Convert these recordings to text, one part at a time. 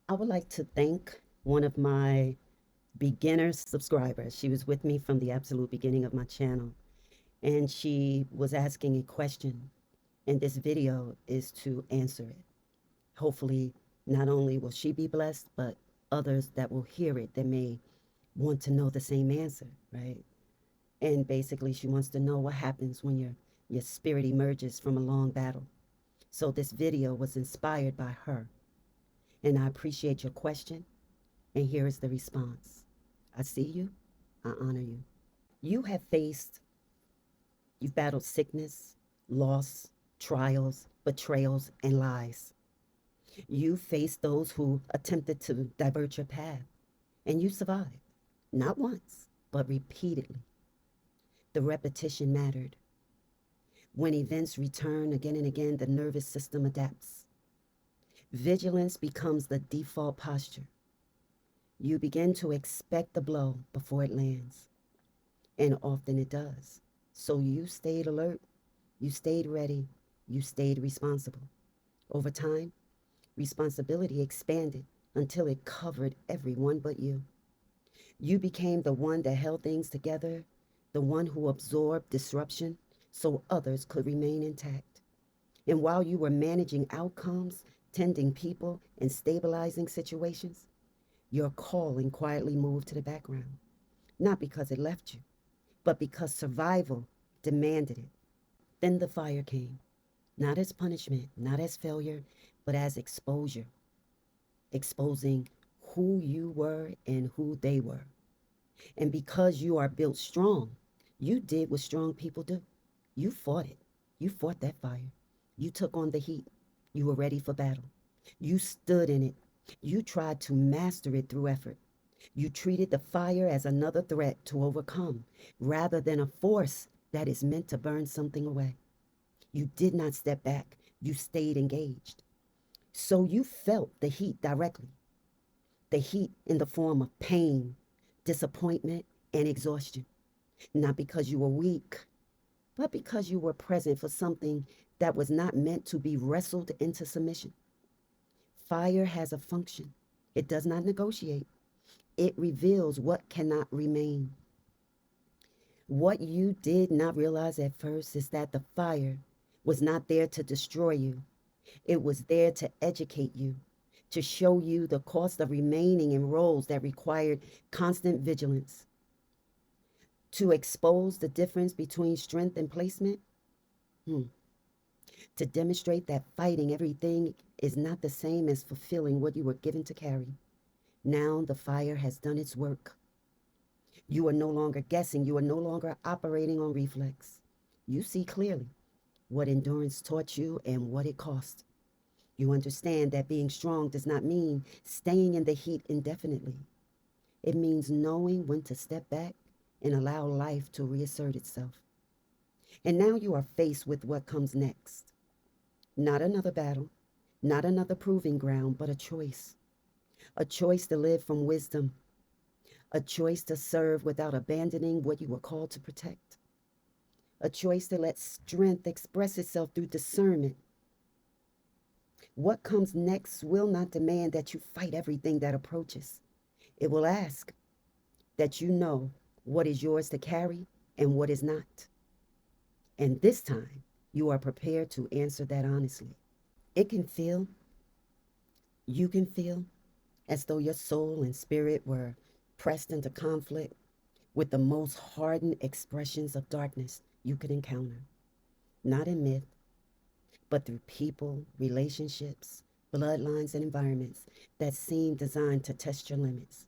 I would like to thank one of my beginner subscribers. She was with me from the absolute beginning of my channel, and she was asking a question, and this video is to answer it. Hopefully, not only will she be blessed, but others that will hear it that may want to know the same answer, right? And basically, she wants to know what happens when your spirit emerges from a long battle. So this video was inspired by her, and I appreciate your question. And here is the response. I see you. I honor you. You have faced, you've battled sickness, loss, trials, betrayals, and lies. You faced those who attempted to divert your path, and you survived. Not once, but repeatedly. The repetition mattered. When events return again and again, the nervous system adapts. Vigilance becomes the default posture. You begin to expect the blow before it lands, and often it does. So you stayed alert, you stayed ready, you stayed responsible. Over time, responsibility expanded until it covered everyone but you. You became the one that held things together, the one who absorbed disruption so others could remain intact. And while you were managing outcomes, tending people, and stabilizing situations, your calling quietly moved to the background. Not because it left you, but because survival demanded it. Then the fire came, not as punishment, not as failure, but as exposure, exposing who you were and who they were. And because you are built strong, you did what strong people do. You fought it. You fought that fire. You took on the heat. You were ready for battle. You stood in it. You tried to master it through effort. You treated the fire as another threat to overcome rather than a force that is meant to burn something away. You did not step back. You stayed engaged. So you felt the heat directly, the heat in the form of pain, disappointment, and exhaustion. Not because you were weak, but because you were present for something that was not meant to be wrestled into submission. Fire has a function. It does not negotiate. It reveals what cannot remain. What you did not realize at first is that the fire was not there to destroy you. It was there to educate you, to show you the cost of remaining in roles that required constant vigilance, to expose the difference between strength and placement, to demonstrate that fighting everything is not the same as fulfilling what you were given to carry. Now the fire has done its work. You are no longer guessing. You are no longer operating on reflex. You see clearly what endurance taught you and what it cost. You understand that being strong does not mean staying in the heat indefinitely. It means knowing when to step back and allow life to reassert itself. And now you are faced with what comes next. Not another battle, not another proving ground, but a choice. A choice to live from wisdom, a choice to serve without abandoning what you were called to protect, a choice to let strength express itself through discernment. What comes next will not demand that you fight everything that approaches. It will ask that you know what is yours to carry and what is not. And this time, you are prepared to answer that honestly. It can feel, you can feel, as though your soul and spirit were pressed into conflict with the most hardened expressions of darkness you could encounter. Not in myth, but through people, relationships, bloodlines, and environments that seem designed to test your limits.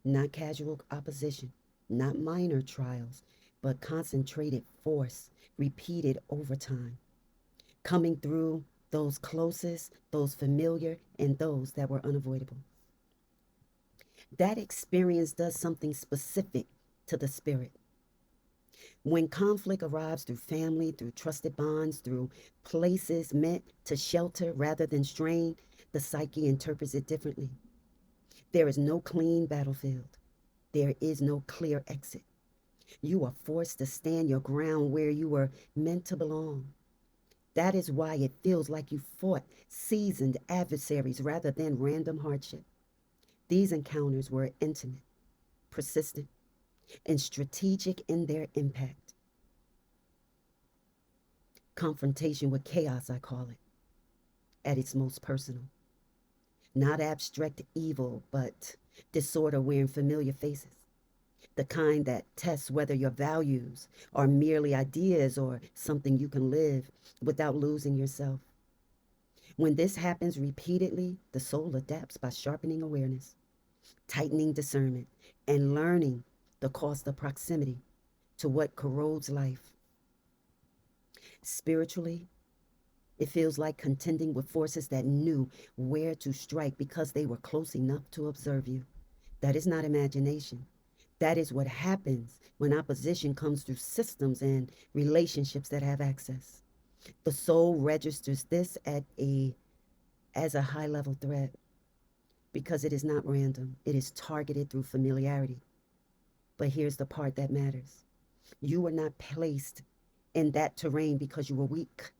Not casual opposition, not minor trials, but concentrated force repeated over time, coming through those closest, those familiar, and those that were unavoidable. That experience does something specific to the spirit. When conflict arrives through family, through trusted bonds, through places meant to shelter rather than strain, the psyche interprets it differently. There is no clean battlefield. There is no clear exit. You are forced to stand your ground where you were meant to belong. That is why it feels like you fought seasoned adversaries rather than random hardship. These encounters were intimate, persistent, and strategic in their impact. Confrontation with chaos, I call it, at its most personal. Not abstract evil, but disorder wearing familiar faces. The kind that tests whether your values are merely ideas or something you can live without losing yourself. When this happens repeatedly, the soul adapts by sharpening awareness, tightening discernment, and learning the cost of proximity to what corrodes life. Spiritually, it feels like contending with forces that knew where to strike because they were close enough to observe you. That is not imagination. That is what happens when opposition comes through systems and relationships that have access. The soul registers this as a high level threat because it is not random. It is targeted through familiarity. But here's the part that matters. You were not placed in that terrain because you were weak.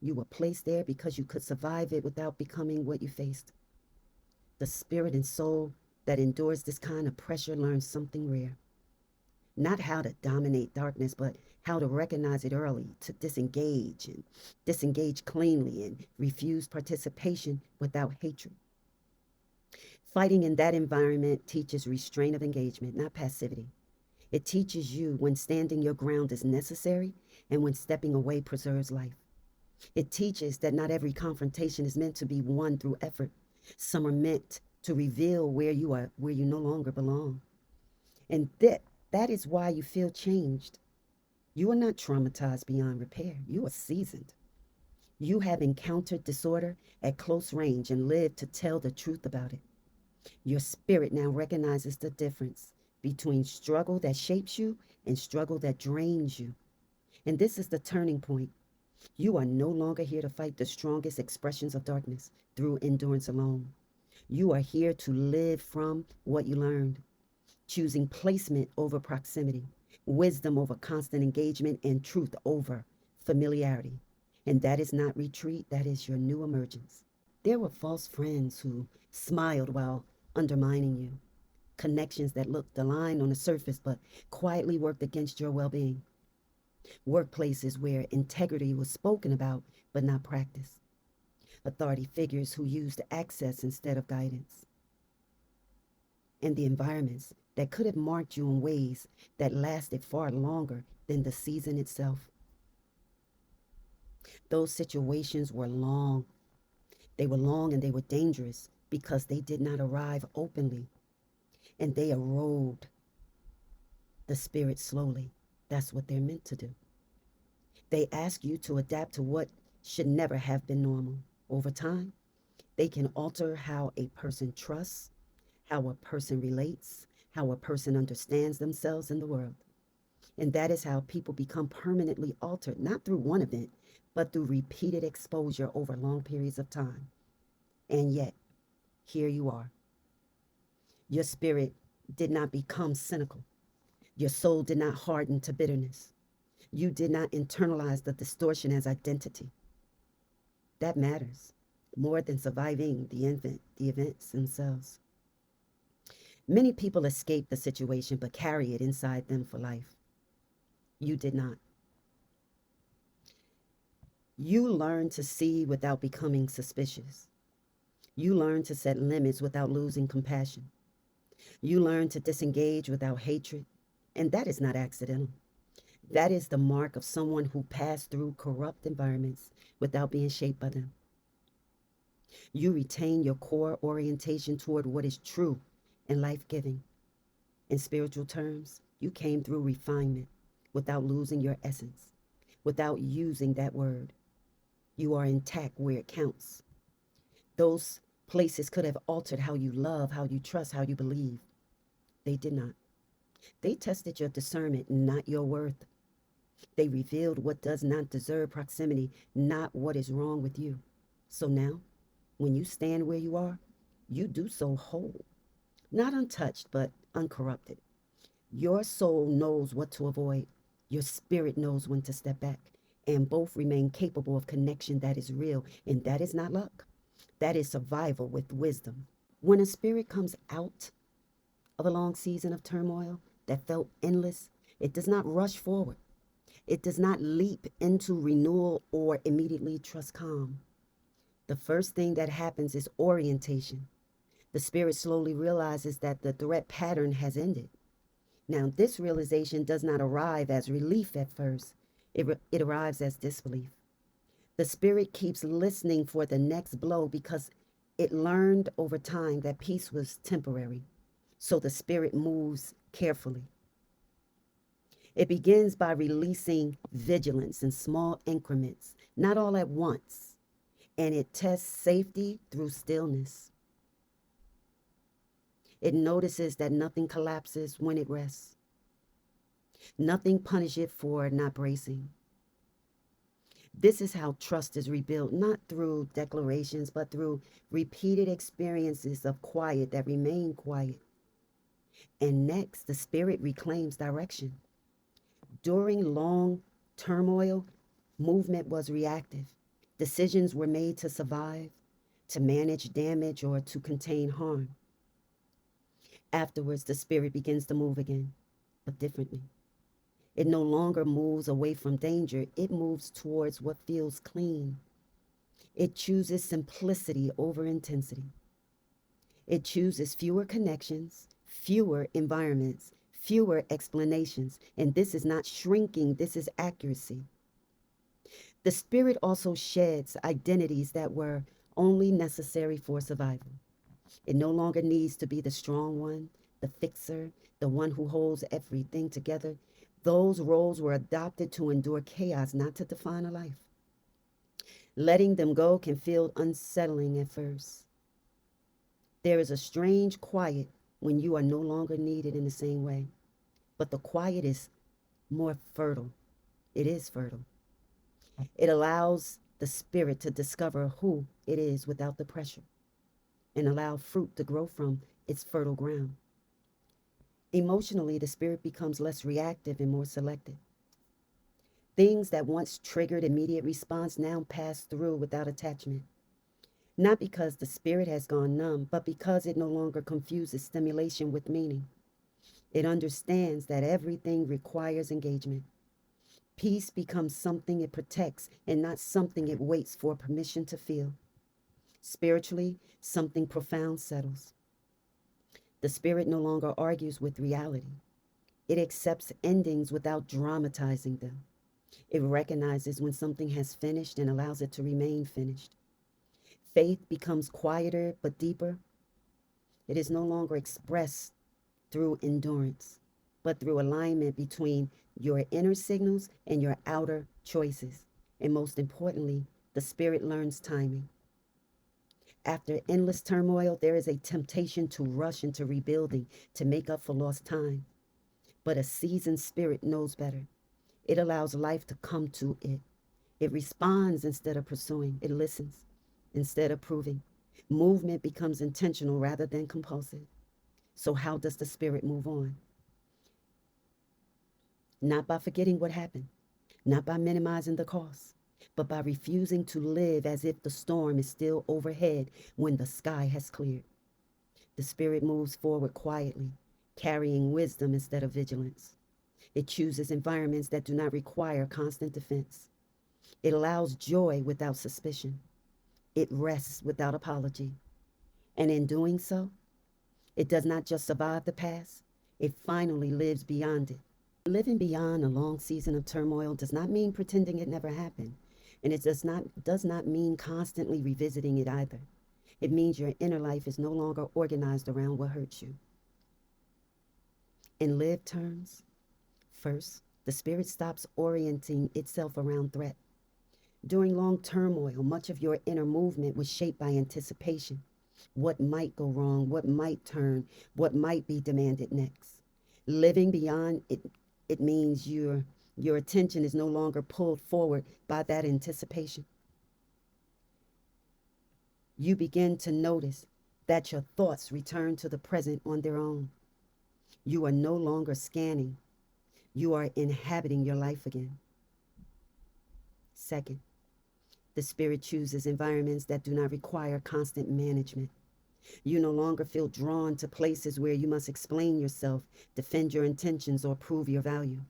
You were placed there because you could survive it without becoming what you faced. The spirit and soul that endures this kind of pressure learns something rare. Not how to dominate darkness, but how to recognize it early, to disengage and disengage cleanly and refuse participation without hatred. Fighting in that environment teaches restraint of engagement, not passivity. It teaches you when standing your ground is necessary and when stepping away preserves life. It teaches that not every confrontation is meant to be won through effort. Some are meant to reveal where you no longer belong. And that is why you feel changed. You are not traumatized beyond repair. You are seasoned. You have encountered disorder at close range and lived to tell the truth about it. Your spirit now recognizes the difference between struggle that shapes you and struggle that drains you. And this is the turning point. You are no longer here to fight the strongest expressions of darkness through endurance alone. You are here to live from what you learned, choosing placement over proximity, wisdom over constant engagement, and truth over familiarity. And that is not retreat, that is your new emergence. There were false friends who smiled while undermining you, connections that looked aligned on the surface but quietly worked against your well being, workplaces where integrity was spoken about but not practiced, authority figures who used access instead of guidance, and the environments that could have marked you in ways that lasted far longer than the season itself. Those situations were long. They were long and they were dangerous because they did not arrive openly and they erode the spirit slowly. That's what they're meant to do. They ask you to adapt to what should never have been normal. Over time, they can alter how a person trusts, how a person relates, how a person understands themselves in the world. And that is how people become permanently altered, not through one event, but through repeated exposure over long periods of time. And yet, here you are. Your spirit did not become cynical. Your soul did not harden to bitterness. You did not internalize the distortion as identity. That matters more than surviving the events themselves. Many people escape the situation but carry it inside them for life. You did not. You learned to see without becoming suspicious. You learned to set limits without losing compassion. You learned to disengage without hatred. And that is not accidental. That is the mark of someone who passed through corrupt environments without being shaped by them. You retain your core orientation toward what is true and life giving. In spiritual terms, you came through refinement without losing your essence, without using that word. You are intact where it counts. Those places could have altered how you love, how you trust, how you believe. They did not. They tested your discernment, not your worth. They revealed what does not deserve proximity, not what is wrong with you. So now, when you stand where you are, you do so whole, not untouched, but uncorrupted. Your soul knows what to avoid. Your spirit knows when to step back. and both remain capable of connection that is real, and that is not luck. That is survival with wisdom. When a spirit comes out of a long season of turmoil that felt endless, it does not rush forward. It does not leap into renewal or immediately trust calm. The first thing that happens is orientation. The spirit slowly realizes that the threat pattern has ended. Now, this realization does not arrive as relief at first, it arrives as disbelief. The spirit keeps listening for the next blow because it learned over time that peace was temporary. So the spirit moves carefully. It begins by releasing vigilance in small increments, not all at once, and it tests safety through stillness. It notices that nothing collapses when it rests. Nothing punishes it for not bracing. This is how trust is rebuilt, not through declarations, but through repeated experiences of quiet that remain quiet. And next, the spirit reclaims direction. During long turmoil, movement was reactive. Decisions were made to survive, to manage damage, or to contain harm. Afterwards, the spirit begins to move again, but differently. It no longer moves away from danger, it moves towards what feels clean. It chooses simplicity over intensity. It chooses fewer connections, fewer environments, fewer explanations. And this is not shrinking, this is accuracy. The spirit also sheds identities that were only necessary for survival. It no longer needs to be the strong one, the fixer, the one who holds everything together. Those roles were adopted to endure chaos, not to define a life. Letting them go can feel unsettling at first. There is a strange quiet when you are no longer needed in the same way. But the quiet is more fertile. It is fertile. It allows the spirit to discover who it is without the pressure and allow fruit to grow from its fertile ground. Emotionally, the spirit becomes less reactive and more selective. Things that once triggered immediate response now pass through without attachment. Not because the spirit has gone numb, but because it no longer confuses stimulation with meaning. It understands that everything requires engagement. Peace becomes something it protects and not something it waits for permission to feel. Spiritually, something profound settles. The spirit no longer argues with reality. It accepts endings without dramatizing them. It recognizes when something has finished and allows it to remain finished. Faith becomes quieter but deeper. It is no longer expressed through endurance, but through alignment between your inner signals and your outer choices. And most importantly, the spirit learns timing. After endless turmoil, there is a temptation to rush into rebuilding to make up for lost time. But a seasoned spirit knows better. It allows life to come to it. It responds instead of pursuing. It listens instead of proving. Movement becomes intentional rather than compulsive. So, how does the spirit move on? Not by forgetting what happened, not by minimizing the cost, but by refusing to live as if the storm is still overhead when the sky has cleared. The spirit moves forward quietly, carrying wisdom instead of vigilance. It chooses environments that do not require constant defense. It allows joy without suspicion. It rests without apology. And in doing so, it does not just survive the past, it finally lives beyond it. Living beyond a long season of turmoil does not mean pretending it never happened, and it does not mean constantly revisiting it either. It means your inner life is no longer organized around what hurts you. In lived terms, first, the spirit stops orienting itself around threat. During long turmoil, much of your inner movement was shaped by anticipation. What might go wrong, what might turn, what might be demanded next. Living beyond it means your attention is no longer pulled forward by that anticipation. You begin to notice that your thoughts return to the present on their own. You are no longer scanning. You are inhabiting your life again. Second, the spirit chooses environments that do not require constant management. You no longer feel drawn to places where you must explain yourself, defend your intentions, or prove your value.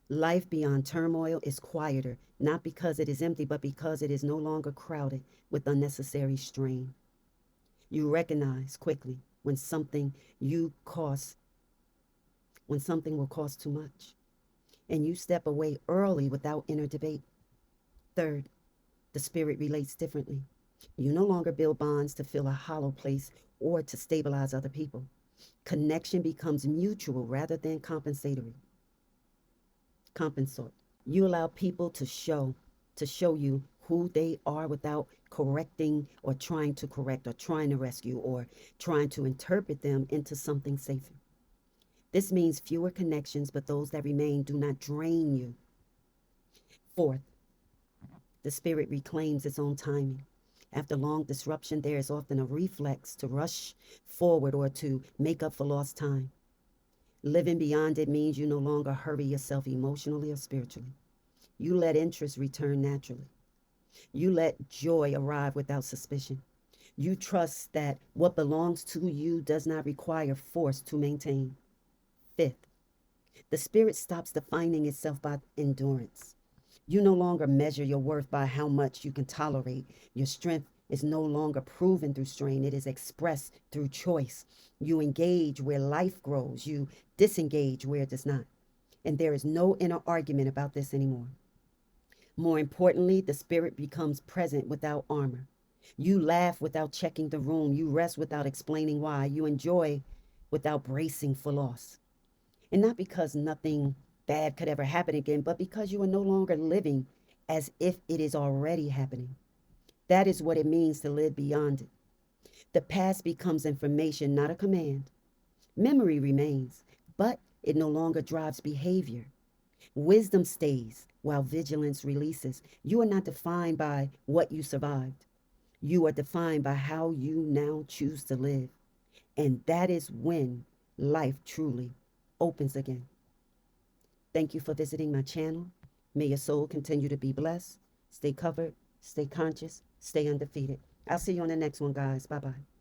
Life beyond turmoil is quieter, not because it is empty, but because it is no longer crowded with unnecessary strain. You recognize quickly you cost when something will cost too much, and you step away early without inner debate. Third, the spirit relates differently. You no longer build bonds to fill a hollow place or to stabilize other people. Connection becomes mutual rather than compensatory. Compensate. You allow people to show you who they are without correcting or trying to correct or trying to rescue or trying to interpret them into something safer. This means fewer connections, but those that remain do not drain you. Fourth, the spirit reclaims its own timing. After long disruption, there is often a reflex to rush forward or to make up for lost time. Living beyond it means you no longer hurry yourself emotionally or spiritually. You let interest return naturally. You let joy arrive without suspicion. You trust that what belongs to you does not require force to maintain. Fifth, the spirit stops defining itself by endurance. You no longer measure your worth by how much you can tolerate. Your strength is no longer proven through strain, it is expressed through choice. You engage where life grows, you disengage where it does not. And there is no inner argument about this anymore. More importantly, the spirit becomes present without armor. You laugh without checking the room. You rest without explaining why. You enjoy without bracing for loss. And not because nothing bad could ever happen again, but because you are no longer living as if it is already happening. That is what it means to live beyond it. The past becomes information, not a command. Memory remains, but it no longer drives behavior. Wisdom stays while vigilance releases. You are not defined by what you survived. You are defined by how you now choose to live. And that is when life truly opens again. Thank you for visiting my channel. May your soul continue to be blessed. Stay covered, stay conscious, stay undefeated. I'll see you on the next one, guys. Bye bye.